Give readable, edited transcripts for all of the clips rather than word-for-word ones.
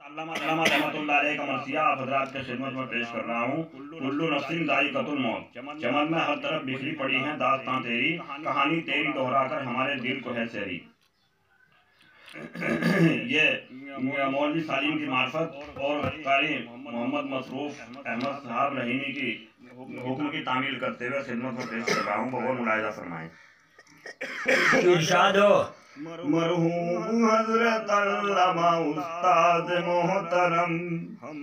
अल्लामा रहमतुल्लाह अलैह का मरसिया आप हजरात के खिदमत में पेश कर रहा हूँ। कुल्लू नफ्सिन ज़ाइक़तुल मौत। चमन में हर तरफ बिखरी पड़ी है दास्तां तेरी, कहानी तेरी दोहराकर हमारे दिल को है सेरी। ये मौलवी सालीम की मार्फत और कारी मोहम्मद मसरूफ अहमद साहब रहीमी की हुक्म की तामील करते हुए खिदमत में पेश कर रहा हूँ। बहुत मुलाहिज़ा फरमाएं। इरशाद हो। मरहूम हजरत अल्लामा उस्ताद मोहतरम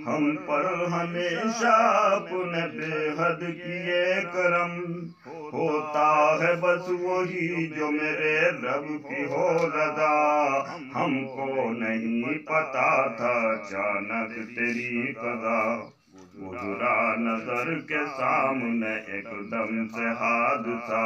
हम पर हमेशा अपने बेहद किए करम, होता है बस वही जो मेरे रब की हो रजा, हमको नहीं पता था अचानक तेरी कज़ा, गुजरा नजर के सामने एकदम से हादसा,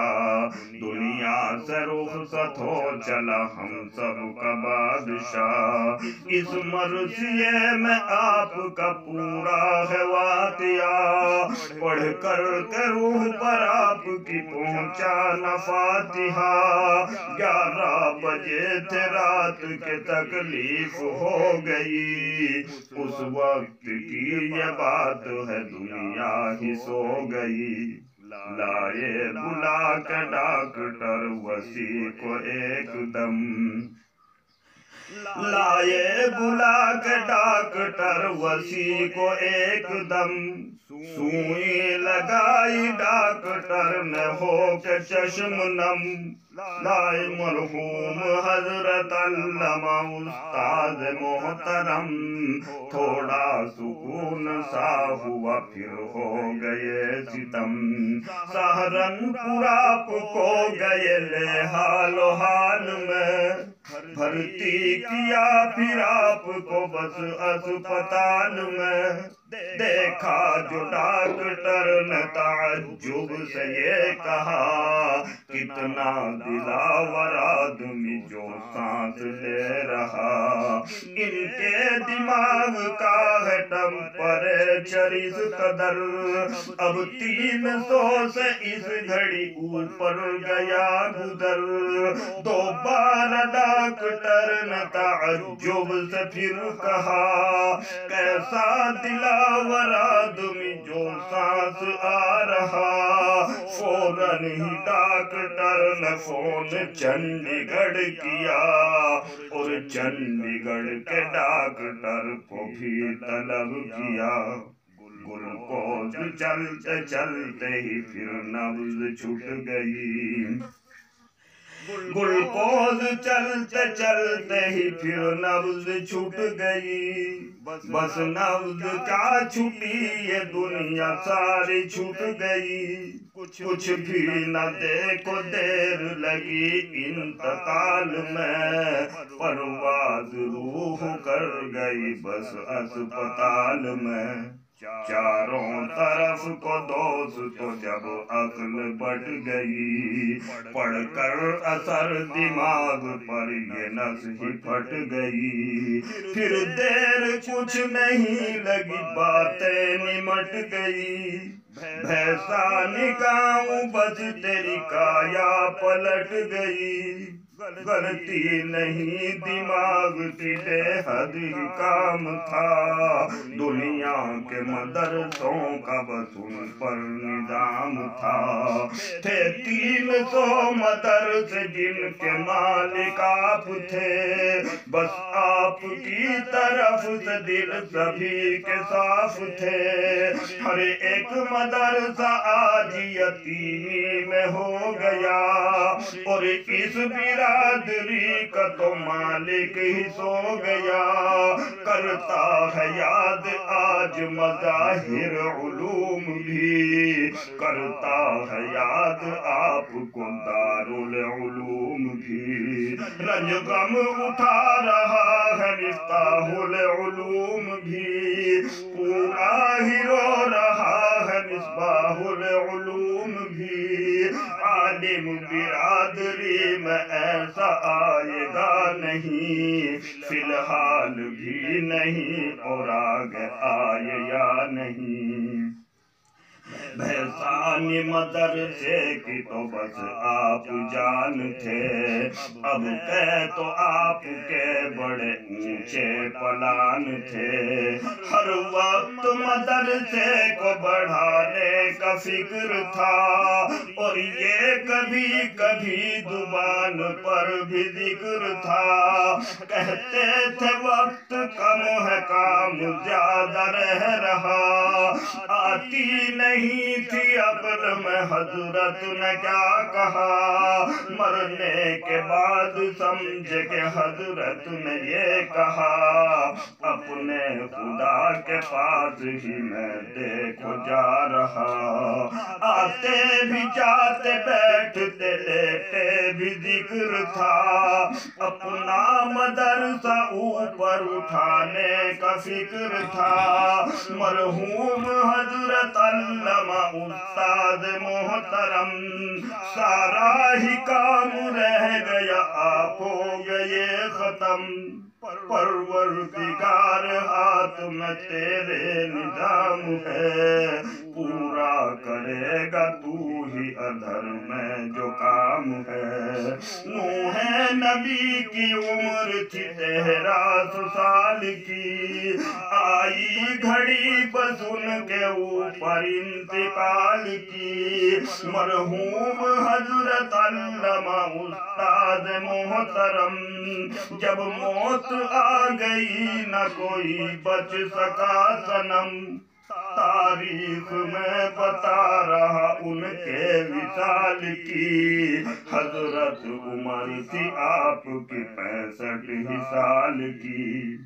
दुनिया से रुखसत हो चला हम सब का बादशाह, इस मरसिये में आपका पूरा है वाक़िया, पढ़ कर के रूह पर आपकी पहुंचा न फातिहा, 11 बजे थे रात के तकलीफ हो गई, उस वक्त की ये बात है दुनिया ही सो गई, लाए बुला के डॉक्टर वसी को एकदम, लाए बुला के डॉक्टर वसी को एकदम, सुई लगाई डॉक्टर ने हो के चश्म नम, लाए मरहूम हजरत अल्लामा उस्ताद मोहतरम, थोड़ा सुकून सा हुआ फिर हो गए सितम, सहारनपुर आपको गए ले हालो हाल में, भर्ती किया फिर आपको बस अस्पताल में, देखा जो डॉक्टर ने ताज्जुब से ये कहा, कितना दिलावर आदमी जो सांस ले रहा, इनके दिमाग का है टेम्परेचर इस कदर, अब 300 से इस घड़ी ऊपर गया गुजर, 2 बार डॉक्टर ने ताज्जुब से फिर कहा, कैसा दिलावर आदमी जो सांस आ रहा, फौरन ही डॉक्टर ने फोन चंडीगढ़ किया, और चंडीगढ़ के डॉक्टर को भी तलब किया, ग्लूकोज चलते चलते ही फिर नब्ज छूट गई, ग्लूकोज चलते चलते ही फिर नब्ज छूट गई, बस नब्ज क्या छूटी ये दुनिया सारी छूट गई, कुछ भी न देखो देर लगी इंतकाल में, परवाज रूह कर गई बस अस्पताल में, चारों तरफ को दोस्तों जब अक्ल बढ़ गई, पढ़कर असर दिमाग पर ये नस ही फट गई, फिर देर कुछ नहीं लगी बातें निमट गई, भैंसा निकाऊं बस तेरी काया पलट गई, गलती नहीं दिमाग की बेहद ही काम था, दुनिया के मदरसों का बस उन पर निजाम था, थे 300 मदरसे जिनके मालिक आप थे, बस आपकी तरफ से दिल सभी के साफ थे, हर एक मदरसा आज यतीमी में हो गया, और इस बिरादरी का तो मालिक ही सो गया, करता है याद आज मज़ाहिर उलूम भी, करता है याद आपको दारुल उलूम भी, रंज गम उठा रहा है मिफ्ताहुल उलूम भी, पूरा ही रो रहा है मिसबाहुल उलूम भी, आलिम बिरादरी में ऐसा आएगा नहीं, फिलहाल भी नहीं और आगे आए या नहीं, भैसानी मदरसे की तो बस आप जान थे, अब कह तो आपके बड़े ऊंचे पलान थे। हर वक्त मदरसे को बढ़ाने का फिक्र था, और ये कभी कभी जुबान पर भी जिक्र था। कहते थे वक्त कम है काम ज्यादा रह रहा, आती नहीं थी अक्ल में हजरत ने क्या कहा। मरने के बाद समझे के हजरत ने ये कहा, अपने खुदा के पास ही मैं देखो जा रहा। आते भी जाते बैठते लेटे भी जिक्र था, अपना मदरसा ऊपर उठाने का फिक्र था। मरहूम हजरत अल्लामा उस्ताद मोहतरम, सारा ही काम रह गया आप हो गए खत्म। परवरदिगार हाथ में तेरे निजाम है, पूरा करेगा तू ही अधर में जो काम है। नूह नबी की उम्र थी 1300 साल की, आई घड़ी बस उनके ऊपर इंतकाल की। मरहूम हजरत अल्लामा उस्ताद मोहतरम, जब मौत आ गई न कोई बच सका सनम। तारीख में बता रहा उनके विशाल की, हजरत उम्र थी आपकी 65 ही साल की।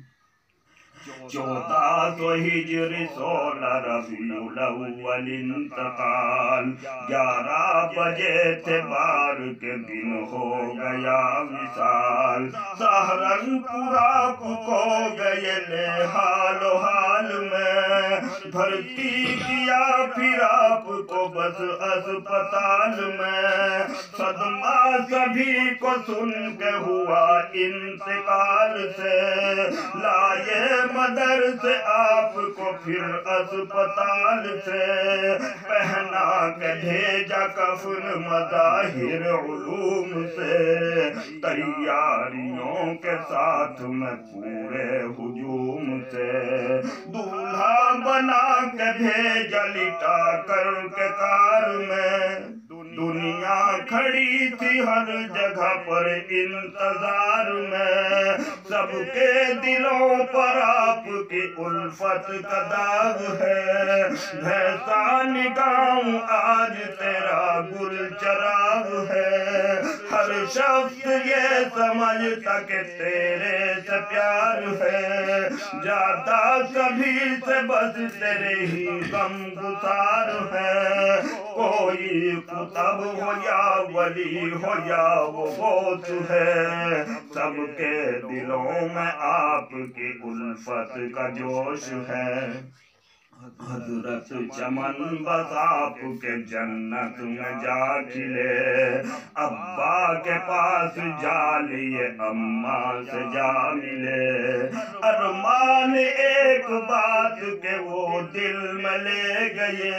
1400 हिजरी 16 रबीउल अव्वल इंतकाल, 11 बजे थे बार के दिन हो गया विशाल। सहारनपुरा को गए ले हालो हाल में, भर्ती किया फिर आपको बस अस्पताल में। सदमा सभी को सुन के हुआ इंतकाल से, लाए मदरसे आपको फिर अस्पताल से। पहना के भेजा कफन मज़ाहिर उलूम से, तैयारियों के साथ में पूरे हुजूम से। दूल्हा बना के भेजा लिटा कर के कार में, दुनिया खड़ी थी हर जगह पर इंतजार में। सबके दिलों पर आपकी उल्फत का दाग है, भैसान गाँव आज तेरा गुल चराग है। हर शख्स ये समझता कि तेरे से प्यार है, जाता कभी से बस तेरे ही गम गुसार है। कोई कुतब हो या वली हो या वो गौस है, सबके दिलों में आपकी उल्फत का जोश है। हजरत चमन बस आपके जन्नत में जा खिले, अब्बा के पास जा लिए अम्मा से जा मिले। अरमान एक बात के वो दिल में ले गए,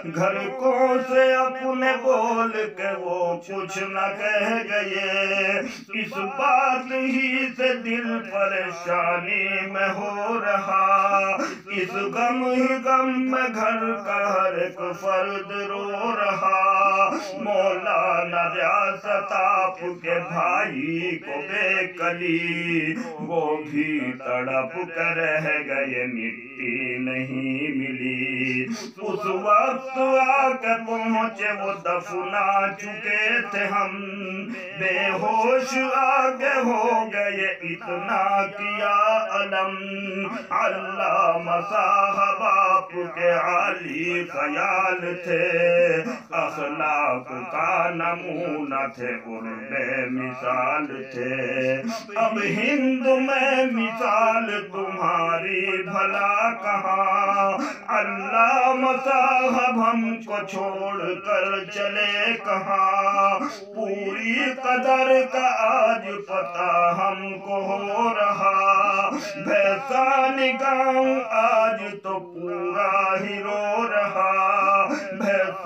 घर को से अपने बोल के वो कुछ न कह गए। इस बात ही से दिल परेशानी में हो रहा, इस गम में घर का हर एक फर्द रो रहा। मौलाना रियासत आपके भाई को बेकली, वो भी तड़प कर रह गए, मिट्टी नहीं मिली। उस वक्त आके पहुँचे वो दफना चुके थे हम, बेहोश आगे हो गए इतना किया अलम। अल्लामा साहब आपके आली ख्याल थे, अखलाक का नमूना थे, उर्बे मिसाल थे। अब हिंद में मिसाल तुम्हारी भला कहाँ, अल्लामा साहब हमको छोड़ कर चले कहाँ। पूरी कदर का आज पता हमको हो रहा, भैसान गाँव आज तो पूरा ही रो रहा।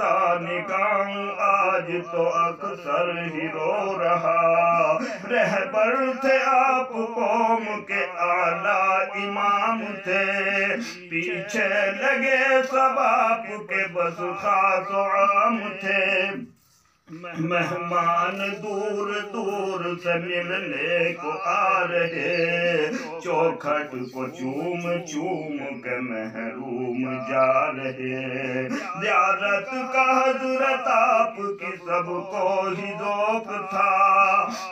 करता निगाहूं आज तो अक्सर ही रो रहा। रहबर थे आप कौम के आला इमाम थे, पीछे लगे सब आपके बस खास आम थे। मेहमान दूर दूर से मिलने को आ रहे, चौखट को चूम चूम के महरूम जा रहे। ज़ियारत का हजरत आपकी सबको ही ज़ौक़ था,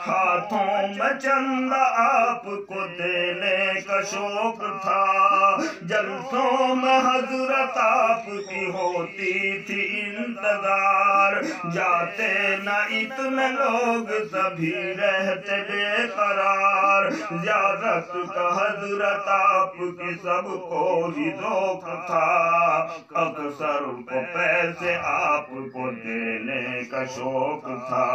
हाथों में चंदा आपको देने का शौक था। जलसों में हजरत आपकी होती थी इंतजार, जाते न इतने लोग सभी रहते बेकरार। ज़ियारत का हजरत आपकी सबको ही ज़ौक़ था, अक्सर को पैसे आपको देने का शौक था।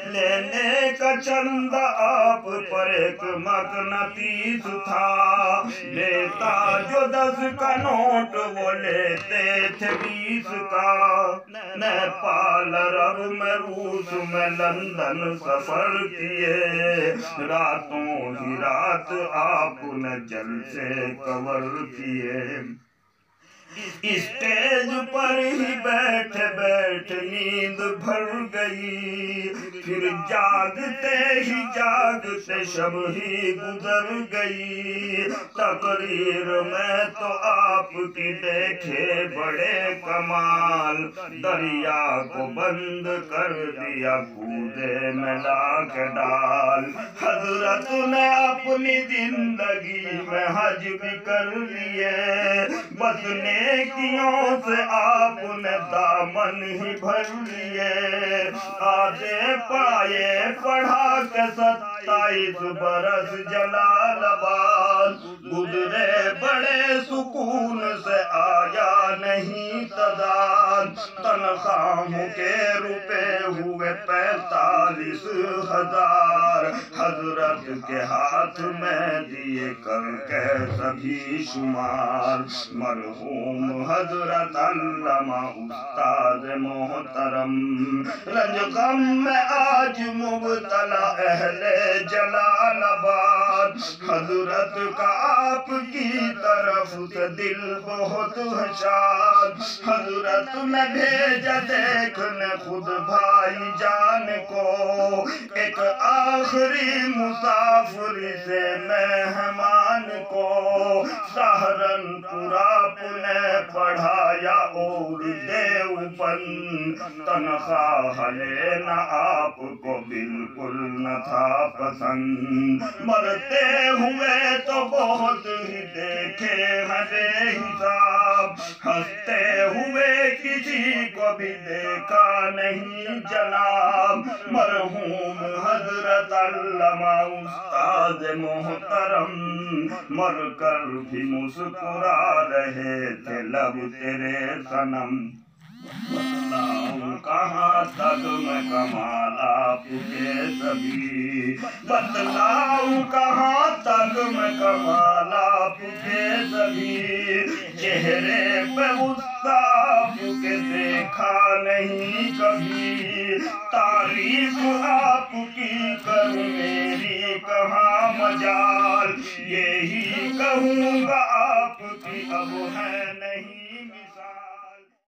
लेने का चंदा आप पर एक मकनतीस था, लेता जो 10 का नोट वो लेते थे 20 का। नेपाल अरब में रूस में लंदन सफर किए, रातों ही रात आपने जलसे कवर किए। स्टेज पर ही बैठ बैठ नींद भर गई, फिर जागते ही जागते शब ही गुजर गई। तकरीर में तो आपकी देखे बड़े कमाल, दरिया को बंद कर दिया कूदे में लाख डाल। हजरत ने अपनी जिंदगी में हज भी कर लिए, बस नेकियों से आपने दामन ही भर लिए। आधे पाए पढ़ा के 27 बरस जलालाबाद, गुजरे बड़े सुकून से आया नहीं तदाद। तनख्वाहों के रुपए हुए 45,000, हजरत के हाथ में दिए करके सभी शुमार। मरहूम हजरत अल्लामा उस्ताद मोहतरम, रंज गम में आज मुबतला अहले जलालाबाद। हजरत का आपकी तरफ से दिल बहुत है शाद, हजरत ने भेजा देखने खुद भाई जान को, एक आखिरी मुसाफिर से मेहमान को। सहारनपुरा पुणे पढ़ाया और देवपन, तनख्वाह लेना आपको बिल्कुल न था पसंद। मरते हुए तो बहुत ही देखे हैं बेहिसाब, हंसते हुए किसी को भी देखा नहीं जनाब। मरहूम हजरत अल्लामा उस्ताद मोहतरम, मर कर भी मुस्कुरा रहे थे लब तेरे सनम। बतलाऊं कहाँ तक मैं कमाल आपके सभी, बतलाऊं कहाँ तक मैं कमाल आपके सभी। चेहरे पे गुस्सा आपके देखा नहीं कभी, तारीफ आपकी करूं मेरी कहाँ मजाल। यही कहूँगा आपकी अब है नहीं